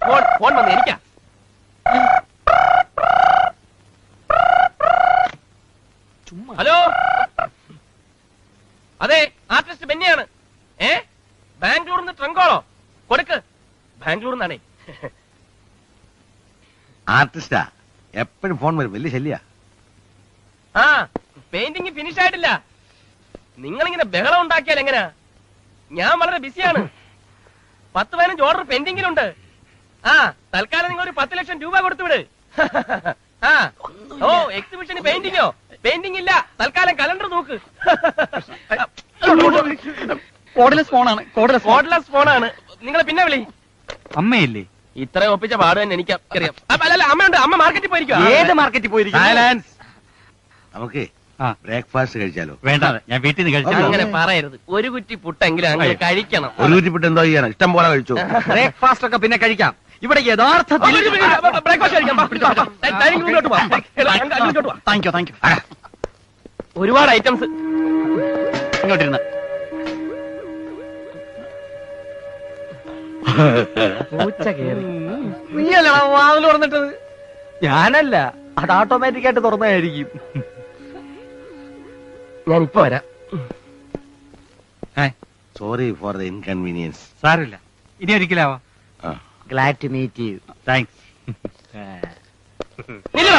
Phone വന്ന് എനിക്കാ. Hello, അതെ, ആർട്ടിസ്റ്റ് ബെന്നിയാണ്. ബാംഗ്ലൂരിൽ നിന്ന് ട്രങ്കോളോ കൊടുക്ക്. ബാംഗ്ലൂർ നിന്നാണേ. ആർട്ടിസ്റ്റാ, എപ്പോഴും ഫോൺ വരും, വലിയ ശല്യ. ആ, പെയിന്റിംഗ് ഫിനിഷ് ആയിട്ടില്ല. നിങ്ങളിങ്ങനെ ബഹളം ഉണ്ടാക്കിയാൽ എങ്ങനെയാ? ഞാൻ വളരെ ബിസിയാണ്. 10-15 ഓർഡർ പെൻഡിങ്ങിലുണ്ട്. ആ, തൽക്കാലം നിങ്ങൾ ഒരു 10 ലക്ഷം രൂപ കൊടുത്തുവിട്. ആ, ഓ, എക്സിബിഷന് പെയിന്റിങ്ങോ? പെയിന്റിംഗ് ഇല്ല, തൽക്കാലം കലണ്ടർ നോക്ക്. കോഡ്ലെസ് ഫോണാണ്. നിങ്ങൾ പിന്നെ വിളി. അമ്മയില്ലേ? ഇത്ര ഒപ്പിച്ച പാട് തന്നെ എനിക്ക് അറിയാം. അല്ല, അമ്മയുണ്ട്. അമ്മ മാർക്കറ്റിൽ പോയിരിക്കും. ഏത് മാർക്കറ്റിൽ പോയിരിക്കും? നമുക്ക് ബ്രേക്ക്ഫാസ്റ്റ് കഴിച്ചാലോ? വേണ്ട, ഞാൻ വീട്ടിൽ നിന്ന് കഴിച്ചു. അങ്ങനെ പറയരുത്. ഒരു കുറ്റി പുട്ടെങ്കിലും അങ്ങനെ കഴിക്കണം. ഒരു കുറ്റിപ്പിട്ട് എന്തോ ചെയ്യാനാ? ഇഷ്ടം പോലെ കഴിച്ചു. ബ്രേക്ക്ഫാസ്റ്റ് ഒക്കെ പിന്നെ കഴിക്കാം. ഇവിടെ യഥാർത്ഥത്തിൽ ബ്രേക്ക്ഫാസ്റ്റ് കഴിക്കാം. ഡൈനിങ് റൂമിലോട്ട് പോവാം. Thank you. ഒരുപാട് ഐറ്റംസ്. ഇങ്ങോട്ടിരുന്ന്. നീയല്ല വാതിൽ തുറന്നിട്ടത്? ഞാനല്ല, അത് ഓട്ടോമാറ്റിക് ആയിട്ട് തുറന്നതായിരിക്കും. ഞാൻ ഇപ്പൊ വരാം. Sorry for the inconvenience. സാരില്ല, ഇനി ഒരിക്കലാവാ. Glad to meet you. Thanks. ഇന്ന്